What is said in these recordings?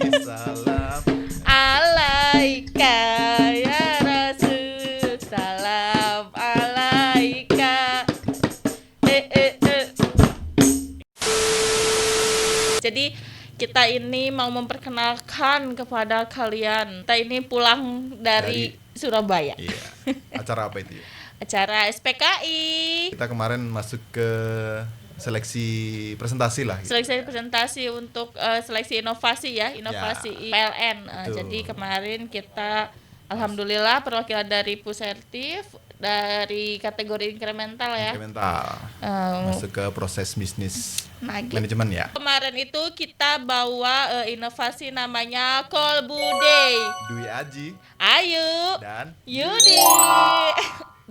salam. Alaika ya Rasul, salam alaika. Jadi kita ini mau memperkenalkan kepada kalian. Kita ini pulang dari Surabaya. Iya. Acara apa itu ya? Acara SPKI. Kita kemarin masuk ke seleksi presentasi lah. Gitu. Seleksi presentasi untuk seleksi inovasi ya, inovasi PLN. Jadi kemarin kita alhamdulillah perwakilan dari Pusertif dari kategori incremental ya. Incremental. Masuk ke proses bisnis manajemen ya. Kemarin itu kita bawa inovasi namanya Kolbu Day. Dwi Aji, Ayu dan Yudi.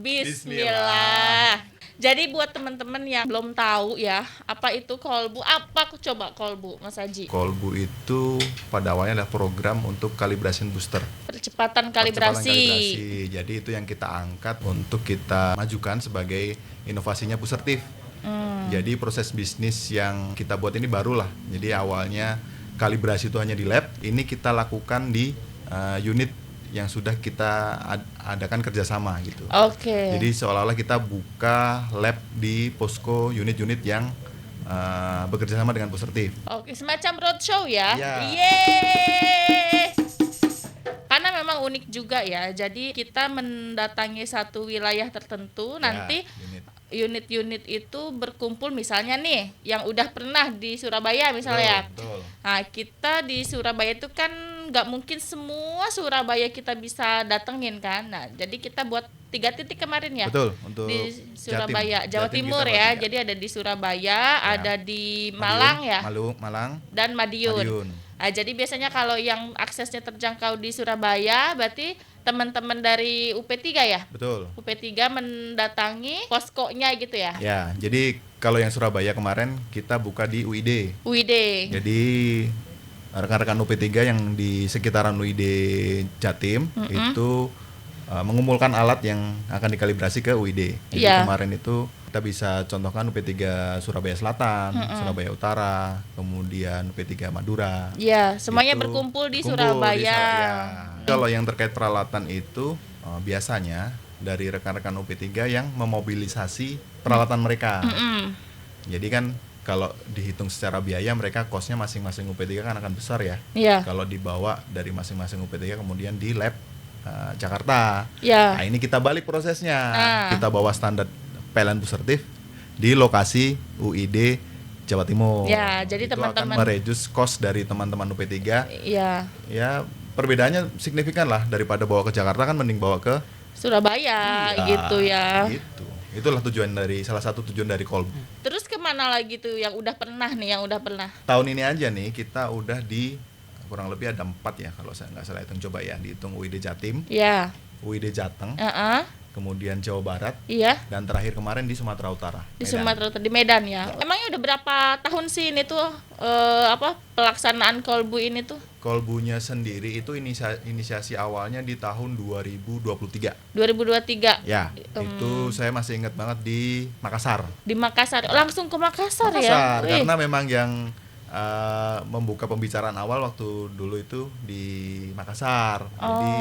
Bismillah. Jadi buat teman-teman yang belum tahu ya, apa itu kolbu? Apa coba kolbu, Mas Haji? Kolbu itu pada awalnya adalah program untuk calibration booster. Percepatan kalibrasi. Jadi itu yang kita angkat untuk kita majukan sebagai inovasinya Pusertif. Jadi proses bisnis yang kita buat ini baru lah. Jadi awalnya kalibrasi itu hanya di lab, ini kita lakukan di unit yang sudah kita adakan kerjasama gitu. Oke. Jadi seolah-olah kita buka lab di posko unit-unit yang bekerja sama dengan Pusertif. Oke, semacam roadshow ya. Iya. Yeay. Karena memang unik juga ya. Jadi kita mendatangi satu wilayah tertentu, nanti unit-unit itu berkumpul misalnya nih yang udah pernah di Surabaya misalnya. Betul. Nah, kita di Surabaya itu kan nggak mungkin semua Surabaya kita bisa datengin kan. Nah, jadi kita buat 3 titik kemarin ya. Betul, untuk di Surabaya, Jawa Jatim Timur kita ya. buat 3. Jadi ada di Surabaya, ada di Malang ya. Malang Dan Madiun. Nah, jadi biasanya kalau yang aksesnya terjangkau di Surabaya, berarti teman-teman dari UP3 ya? Betul. UP3 mendatangi poskonya gitu ya? Ya, jadi kalau yang Surabaya kemarin kita buka di UID. UID. Jadi rekan-rekan UP3 yang di sekitaran UID Jatim itu mengumpulkan alat yang akan dikalibrasi ke UID. Jadi kemarin itu kita bisa contohkan UP3 Surabaya Selatan, Surabaya Utara, kemudian UP3 Madura. Iya, semuanya berkumpul di Surabaya. Kalau yang terkait peralatan itu biasanya dari rekan-rekan UP3 yang memobilisasi peralatan mereka. Jadi kan kalau dihitung secara biaya mereka kosnya masing-masing UP3 kan akan besar ya. Iya. Kalau dibawa dari masing-masing UP3 kemudian di lab Jakarta. Iya. Nah, ini kita balik prosesnya. Kita bawa standar PLN Pusertif di lokasi UID Jawa Timur. Ya, jadi itu teman-teman akan mereduce cost dari teman-teman UP3. Iya. Ya, perbedaannya signifikan lah, daripada bawa ke Jakarta kan mending bawa ke Surabaya gitu ya. Gitu. Itulah salah satu tujuan dari Kolbu. Terus kemana lagi tuh yang udah pernah nih, yang udah pernah? Tahun ini aja nih kita udah di kurang lebih ada 4 ya kalau saya nggak salah hitung, coba ya dihitung UID Jatim, Iya. UID Jateng, kemudian Jawa Barat, iya. dan terakhir kemarin di Sumatera Utara. Di Sumatera Utara, di Medan ya. Emangnya udah berapa tahun sih ini tuh pelaksanaan Kolbu ini tuh? Kolbunya sendiri itu inisiasi awalnya di tahun 2023. 2023. Ya, itu saya masih ingat banget di Makassar. Di Makassar, langsung ke Makassar ya? Karena memang yang membuka pembicaraan awal waktu dulu itu di Makassar. Jadi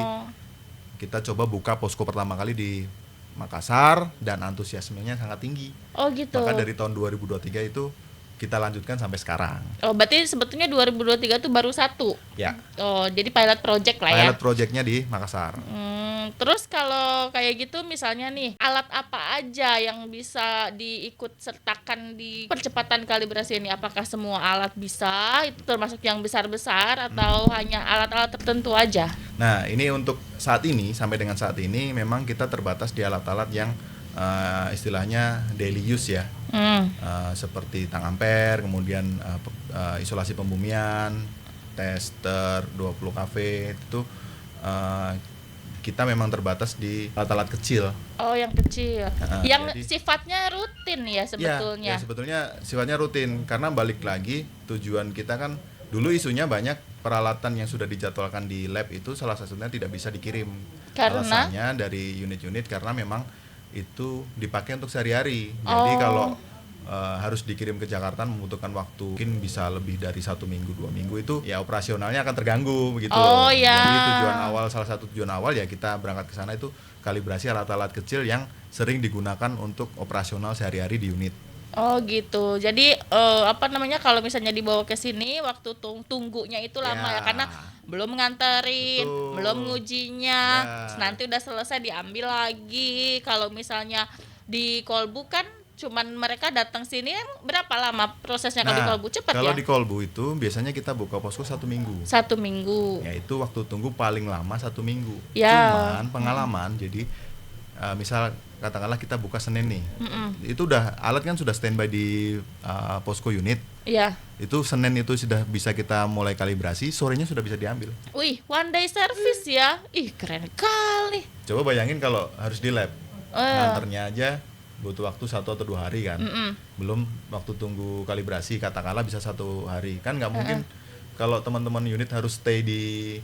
kita coba buka posko pertama kali di Makassar dan antusiasmenya sangat tinggi. Oh gitu. Maka dari tahun 2023 itu kita lanjutkan sampai sekarang. Oh, berarti sebetulnya 2023 itu baru 1. Ya. Oh, jadi pilot project lah ya. Pilot projectnya di Makassar. Terus kalau kayak gitu misalnya nih, alat apa aja yang bisa diikut sertakan di percepatan kalibrasi ini? Apakah semua alat bisa? Itu termasuk yang besar-besar atau hanya alat-alat tertentu aja? Nah, ini untuk saat ini, sampai dengan saat ini memang kita terbatas di alat-alat yang istilahnya daily use ya. Seperti tang ampere, kemudian isolasi pembumian, tester 20 kV itu kita memang terbatas di alat-alat kecil. Oh, yang kecil. Yang jadi, sifatnya rutin ya sebetulnya. Ya, sebetulnya sifatnya rutin karena balik lagi tujuan kita kan dulu isunya banyak peralatan yang sudah dijadwalkan di lab itu salah satunya tidak bisa dikirim. Karena alasannya dari unit-unit karena memang itu dipakai untuk sehari-hari. Jadi kalau harus dikirim ke Jakarta membutuhkan waktu mungkin bisa lebih dari 1 minggu 2 minggu, itu ya operasionalnya akan terganggu begitu. Oh ya. Jadi salah satu tujuan awal ya kita berangkat ke sana itu kalibrasi alat-alat kecil yang sering digunakan untuk operasional sehari-hari di unit. Oh gitu. Jadi kalau misalnya dibawa ke sini waktu tunggunya itu lama ya karena belum nganterin, belum ngujinya, nanti udah selesai diambil lagi. Kalau misalnya di Kolbu kan cuman mereka datang sini, berapa lama prosesnya kalau di Kolbu? Cepat ya? Kalau di Kolbu itu biasanya kita buka posko 1 minggu. 1 minggu. Ya itu waktu tunggu paling lama 1 minggu. Ya. Cuman pengalaman, jadi misal katakanlah kita buka Senin nih, itu udah alat kan sudah standby di posko unit. Iya. Itu Senin itu sudah bisa kita mulai kalibrasi, sorenya sudah bisa diambil. Wih, one day service ya. Ih, keren kali. Coba bayangin kalau harus di lab, nganternya aja butuh waktu 1 atau 2 hari kan. Belum waktu tunggu kalibrasi katakanlah bisa 1 hari. Kan nggak mungkin kalau teman-teman unit harus stay di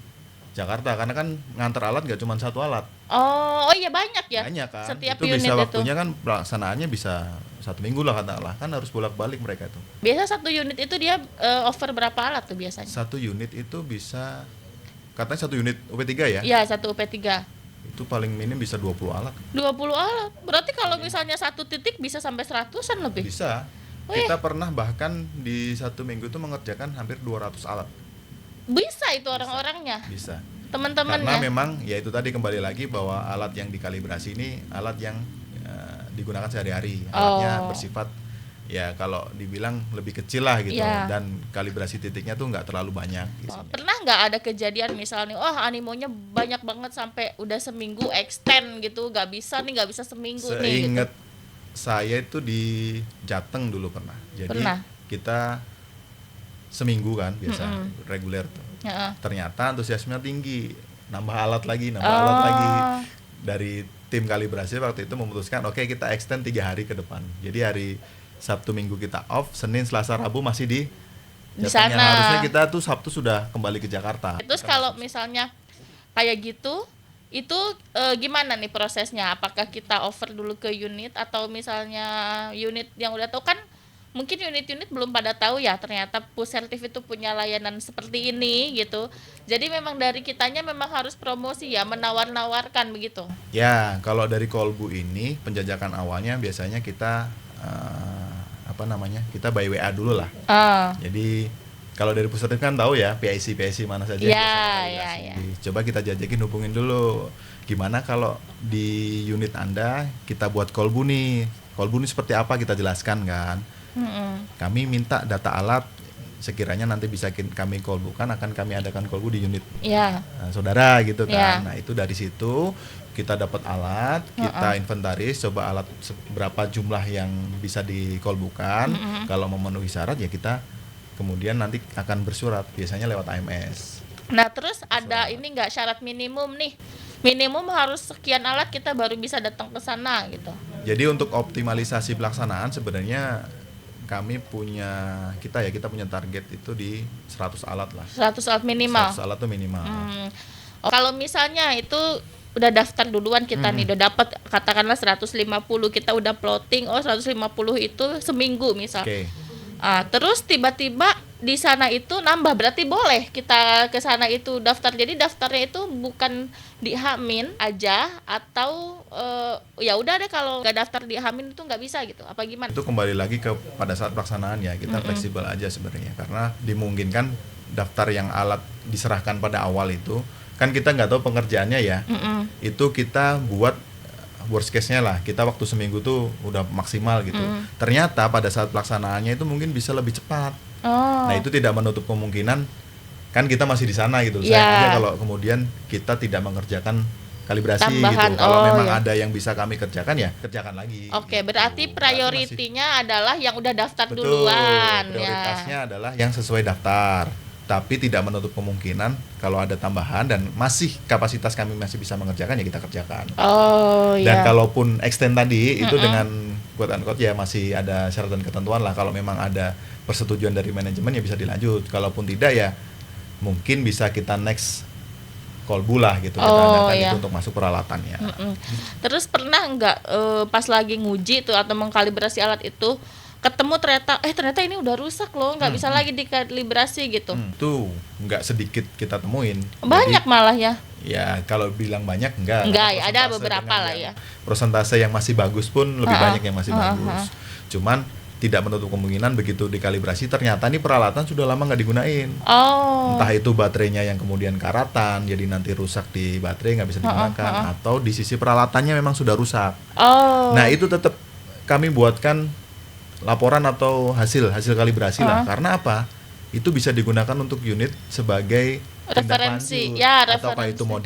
Jakarta karena kan nganter alat nggak cuma 1 alat. Oh iya banyak ya. Banyak kan. Setiap itu unit bisa itu. waktunya kan pelaksanaannya bisa 1 minggu lah katakanlah, kan harus bolak-balik mereka itu. Biasa 1 unit itu dia over berapa alat tuh biasanya? 1 unit itu bisa katanya 1 unit UP3 ya? Iya, 1 UP3. Itu paling minim bisa 20 alat. 20 alat. Berarti kalau misalnya 1 titik bisa sampai 100-an lebih. Bisa. Wih. Kita pernah bahkan di 1 minggu itu mengerjakan hampir 200 alat. Bisa itu orang-orangnya. Bisa. Teman-temannya. Karena memang ya itu tadi kembali lagi bahwa alat yang dikalibrasi ini alat yang digunakan sehari-hari. Alatnya bersifat ya kalau dibilang lebih kecil lah gitu, dan kalibrasi titiknya tuh nggak terlalu banyak. Pernah nggak ada kejadian misalnya, animonya banyak banget sampai udah seminggu extend gitu, nggak bisa seminggu nih? Seingat saya itu di Jateng dulu pernah. Jadi kita seminggu kan biasa reguler tuh. Ternyata antusiasmenya tinggi, nambah alat lagi. Dari tim kalibrasi waktu itu memutuskan oke, kita extend 3 hari ke depan. Jadi hari Sabtu Minggu kita off, Senin Selasa Rabu masih di sana. Harusnya kita tuh Sabtu sudah kembali ke Jakarta. Terus kalau misalnya kayak gitu, itu gimana nih prosesnya? Apakah kita over dulu ke unit atau misalnya unit yang udah tahu kan? Mungkin unit-unit belum pada tahu ya ternyata Pussertif itu punya layanan seperti ini gitu. Jadi memang dari kitanya memang harus promosi ya, menawar-nawarkan begitu. Ya, kalau dari Kolbu ini penjajakan awalnya biasanya kita kita by WA dulu lah. Jadi kalau dari Pussertif kan tahu ya PIC mana saja. Ya. Coba kita jajakin, hubungin dulu. Gimana kalau di unit Anda kita buat Kolbu nih. Kolbu ini seperti apa kita jelaskan kan. Kami minta data alat, sekiranya nanti bisa kami kolbukan, akan kami adakan kolbu di unit saudara gitu kan. Nah itu dari situ kita dapat alat, kita inventaris, coba alat berapa jumlah yang bisa dikolbukan. Kalau memenuhi syarat ya kita kemudian nanti akan bersurat, biasanya lewat AMS. Nah terus ada ini nggak syarat minimum nih? Minimum harus sekian alat kita baru bisa datang ke sana gitu. Jadi untuk optimalisasi pelaksanaan sebenarnya kita punya target itu di 100 alat lah. 100 alat minimal. 100 alat tuh minimal. Kalau misalnya itu udah daftar duluan kita nih, udah dapat katakanlah 150, kita udah plotting 150 itu seminggu misal. Terus tiba-tiba di sana itu nambah, berarti boleh kita ke sana itu daftar. Jadi daftarnya itu bukan di H-min aja atau ya udah deh kalau nggak daftar di H-min itu nggak bisa gitu. Apa gimana? Itu kembali lagi ke pada saat pelaksanaan ya, kita fleksibel aja sebenarnya karena dimungkinkan daftar yang alat diserahkan pada awal itu kan kita nggak tahu pengerjaannya ya. Itu kita buat worst case-nya lah, kita waktu seminggu tuh udah maksimal gitu. Ternyata pada saat pelaksanaannya itu mungkin bisa lebih cepat. Nah itu tidak menutup kemungkinan kan kita masih di sana gitu. Sayang aja kalau kemudian kita tidak mengerjakan kalibrasi tambahan, gitu. Kalau memang ada yang bisa kami kerjakan ya kerjakan lagi. Oke, berarti prioritinya adalah yang udah daftar Betul, duluan. Prioritasnya adalah yang sesuai daftar. Tapi tidak menutup kemungkinan kalau ada tambahan dan masih kapasitas kami masih bisa mengerjakan ya kita kerjakan. Dan kalaupun extend tadi itu dengan quote unquote ya masih ada syarat dan ketentuan lah. Kalau memang ada persetujuan dari manajemen ya bisa dilanjut. Kalaupun tidak ya mungkin bisa kita next kolbu lah gitu, kita adakan itu untuk masuk peralatannya. Terus pernah nggak pas lagi nguji tuh atau mengkalibrasi alat itu ketemu ternyata ini udah rusak loh, nggak bisa lagi dikalibrasi gitu. Itu nggak sedikit kita temuin. Banyak Jadi, malah ya. ya kalau bilang banyak enggak Ya, ada beberapa lah ya. Persentase yang masih bagus pun lebih banyak yang masih bagus. Cuman tidak menutup kemungkinan begitu dikalibrasi ternyata ini peralatan sudah lama nggak digunain. Entah itu baterainya yang kemudian karatan jadi nanti rusak di baterai nggak bisa digunakan, atau di sisi peralatannya memang sudah rusak. Nah itu tetap kami buatkan laporan atau hasil kalibrasi lah. Karena apa? Itu bisa digunakan untuk unit sebagai referensi atau itu mau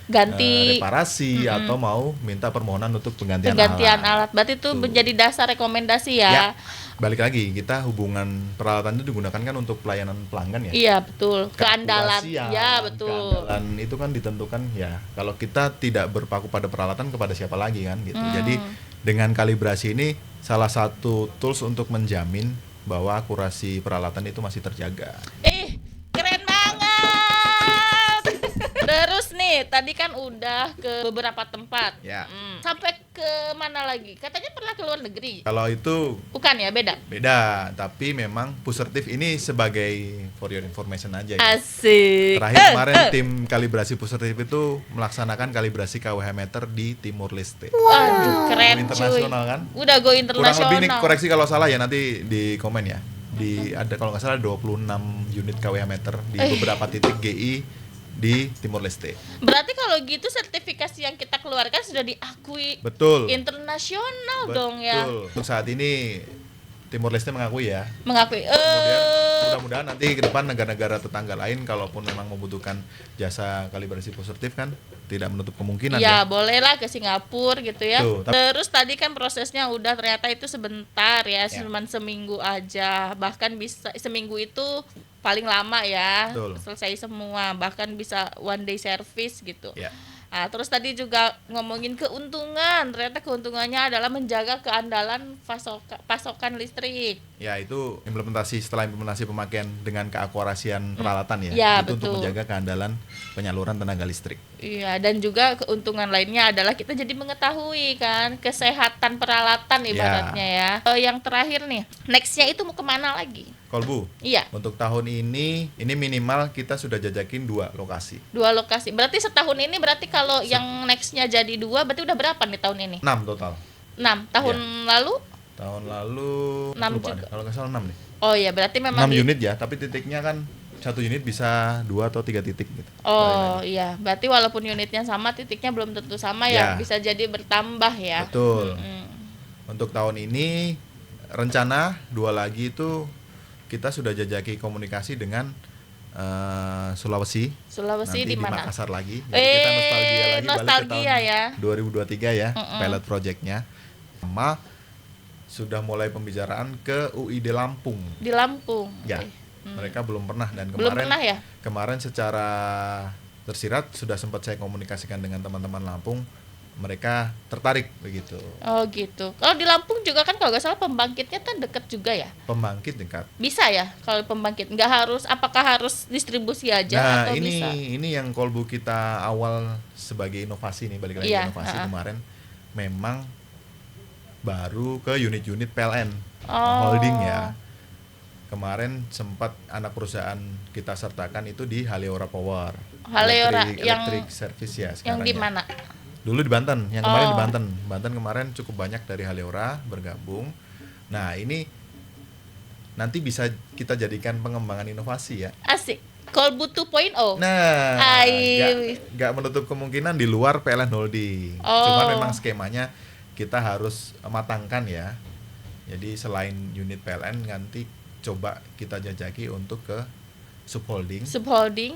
ganti reparasi atau mau minta permohonan untuk penggantian alat. Berarti itu menjadi dasar rekomendasi ya. Balik lagi, kita hubungan peralatan itu digunakan kan untuk pelayanan pelanggan ya. Iya betul. Keandalan. Ya betul. Keandalan itu kan ditentukan ya. Kalau kita tidak berpaku pada peralatan kepada siapa lagi kan gitu. Jadi dengan kalibrasi ini salah satu tools untuk menjamin bahwa akurasi peralatan itu masih terjaga. Keren banget. Terus nih, tadi kan udah ke beberapa tempat. Ya. Sampai ke mana lagi? Katanya pernah ke luar negeri. Kalau itu bukan ya, beda. Beda, tapi memang Pusertif ini sebagai for your information aja ya. Asik. Terakhir kemarin tim kalibrasi Pusertif itu melaksanakan kalibrasi KWH meter di Timur Leste. Waduh, keren internasional kan? Udah go internasional. Kurang lebih nih, koreksi kalau salah ya nanti di komen ya. Ada kalau nggak salah 26 unit KWH meter di beberapa titik GI di Timur Leste. Berarti kalau gitu sertifikasi yang kita keluarkan sudah diakui internasional dong ya. Untuk saat ini Timur Leste mengakui ya. Mudah-mudahan nanti ke depan negara-negara tetangga lain kalaupun memang membutuhkan jasa kalibrasi Pusertif kan tidak menutup kemungkinan ya. Bolehlah ke Singapura gitu ya. Terus tadi kan prosesnya udah ternyata itu sebentar ya, cuma seminggu aja. Bahkan bisa seminggu itu paling lama ya. Selesai semua, bahkan bisa one day service gitu. Nah, terus tadi juga ngomongin keuntungan. Ternyata keuntungannya adalah menjaga keandalan pasokan listrik. Ya, itu setelah implementasi pemakaian dengan keakurasian peralatan ya. Itu untuk menjaga keandalan penyaluran tenaga listrik. Iya, dan juga keuntungan lainnya adalah kita jadi mengetahui kan kesehatan peralatan ibaratnya ya. Yang terakhir nih, nextnya itu mau kemana lagi? Kolbu. Iya. Untuk tahun ini minimal kita sudah jajakin 2 lokasi. 2 lokasi. Berarti setahun ini kalau yang nextnya jadi 2 berarti udah berapa nih tahun ini? 6 total. 6. Tahun lalu? Tahun lalu 6 lupa deh, kalau nggak salah 6 nih. Oh iya, berarti memang 6 unit ya, tapi titiknya kan 1 unit bisa 2 atau 3 titik gitu. Oh iya, berarti walaupun unitnya sama, titiknya belum tentu sama ya, bisa jadi bertambah ya. Betul. Untuk tahun ini rencana 2 lagi itu kita sudah jajaki komunikasi dengan Sulawesi nanti di mana? Makassar lagi. Jadi kita nostalgia lagi ya. 2023 ya, pilot projectnya. Sama sudah mulai pembicaraan ke UID Lampung. Di Lampung. Ya. Mereka belum pernah dan kemarin secara tersirat sudah sempat saya komunikasikan dengan teman-teman Lampung. Mereka tertarik begitu. Oh gitu. Kalau di Lampung juga kan kalau nggak salah pembangkitnya kan dekat juga ya? Pembangkit dekat. Bisa ya kalau pembangkit? Apakah harus distribusi aja atau bisa? Nah ini yang Kolbu kita awal sebagai inovasi nih, balik lagi inovasi kemarin memang baru ke unit-unit PLN holding ya. Kemarin sempat anak perusahaan kita sertakan itu di Haleora Power. Haleora Electric Service ya sekarang. Yang di mana? Dulu di Banten, yang kemarin di Banten. Banten kemarin cukup banyak dari Haleora bergabung. Nah ini nanti bisa kita jadikan pengembangan inovasi ya. Asik. Kolbu 2.0. Nah, nggak menutup kemungkinan di luar PLN Holding. Cuma memang skemanya kita harus matangkan ya. Jadi selain unit PLN nanti coba kita jajaki untuk ke subholding.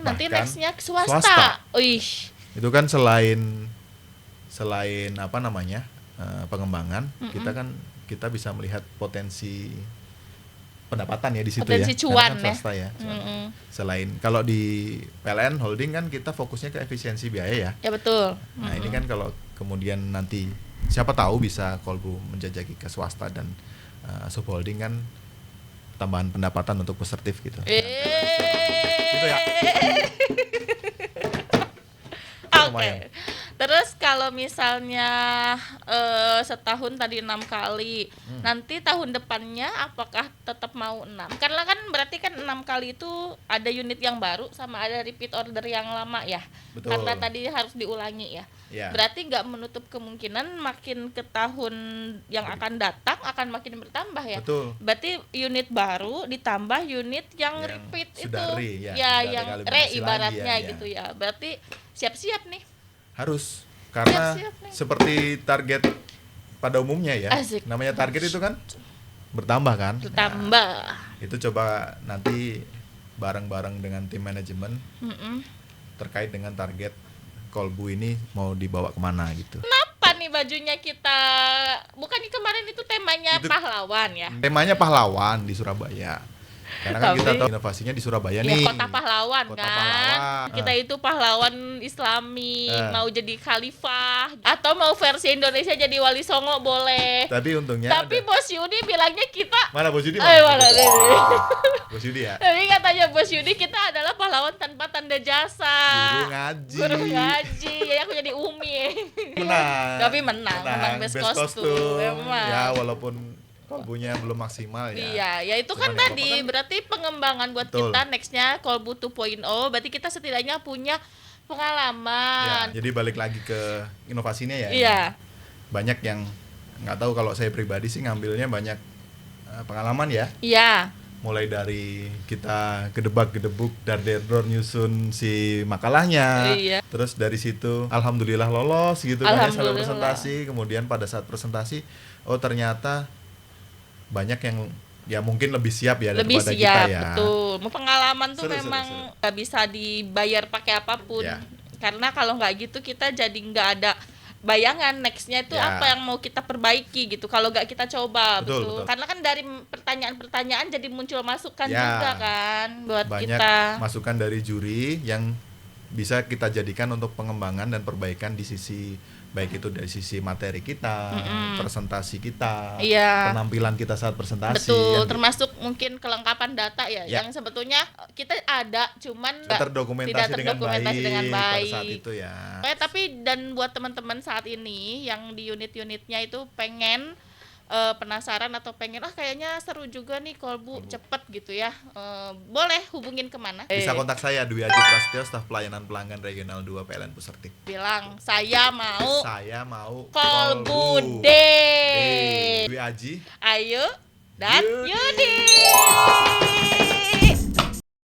Nanti nextnya ke swasta. Itu kan selain pengembangan, kita bisa melihat potensi pendapatan ya di situ potensi ya. Cuan kan swasta ya. Selain kalau di PLN Holding kan kita fokusnya ke efisiensi biaya ya. Ya betul. Nah ini kan kalau kemudian nanti siapa tahu bisa Kolbu menjajaki ke swasta dan subholding kan tambahan pendapatan untuk Pusertif gitu. Gitu ya. Oke. Terus kalau misalnya setahun tadi 6 kali, nanti tahun depannya apakah tetap mau 6? Karena kan berarti kan 6 kali itu ada unit yang baru sama ada repeat order yang lama ya. Betul. Karena tadi harus diulangi ya. Ya. Berarti nggak menutup kemungkinan makin ke tahun yang akan datang akan makin bertambah ya. Betul. Berarti unit baru ditambah unit yang repeat sudah itu. sudah yang rekalibrasi ibaratnya lagi, gitu ya. Berarti siap-siap nih. Harus, karena Siap-siap nih. seperti target pada umumnya ya. Asik. Namanya target itu kan bertambah kan. Bertambah. Nah, itu coba nanti bareng-bareng dengan tim manajemen terkait dengan target Kolbu ini mau dibawa kemana gitu. Kenapa nih bajunya kita, bukannya kemarin itu temanya Itu pahlawan ya? Temanya pahlawan di Surabaya. Karena kan kita tahu inovasinya di Surabaya Ya, nih. kota pahlawan Kota kan. pahlawan. Kita itu pahlawan Islami, mau jadi khalifah atau mau versi Indonesia jadi wali songo boleh. Tapi untungnya Tapi Bos Yudi bilangnya kita mana Bos Yudi? mana nih? Bos Yudi ya. Tapi katanya Bos Yudi kita adalah pahlawan tanpa tanda jasa. Guru ngaji. Jadi aku jadi Umi. Menang. Tapi menang best kostum. Memang. Ya walaupun kolbunya belum maksimal ya. Iya, ya itu kan Cuman tadi berarti pengembangan buat Betul. kita nextnya Kolbu 2.0, berarti kita setidaknya punya pengalaman. Ya, jadi balik lagi ke inovasinya ya. Iya. Banyak yang nggak tahu, kalau saya pribadi sih ngambilnya banyak pengalaman ya. Iya. Mulai dari kita gedebak-gedebuk dar-der-dor nyusun si makalahnya. Iya. Terus dari situ alhamdulillah lolos gitu kan ya sampai Alhamdulillah. presentasi. Kemudian pada saat presentasi, oh ternyata banyak yang ya mungkin lebih siap ya Lebih daripada siap, kita ya. betul. Pengalaman tuh Seru. memang nggak bisa dibayar pakai apapun. Ya. Karena kalau nggak gitu kita jadi nggak ada bayangan nextnya itu Ya. apa yang mau kita perbaiki gitu. Kalau nggak kita coba, Betul. Karena kan dari pertanyaan-pertanyaan jadi muncul masukan Ya. juga kan buat Banyak kita. masukan dari juri yang bisa kita jadikan untuk pengembangan dan perbaikan di sisi baik itu dari sisi materi kita, presentasi kita, Iya. penampilan kita saat presentasi. Betul, yang termasuk mungkin kelengkapan data ya, Ya. yang sebetulnya kita ada, cuman tidak terdokumentasi dengan dengan pada baik. saat itu ya. Tapi dan buat teman-teman saat ini yang di unit-unitnya itu pengen penasaran atau pengen kayaknya seru juga nih Kolbu cepet gitu ya, boleh hubungin kemana? Bisa kontak saya Dwi Aji Prasetyo, staf pelayanan pelanggan regional 2 PLN Pusertik. Bilang saya mau Kolbu Deh. Dwi Aji. Ayo dan Yudi. Yudi.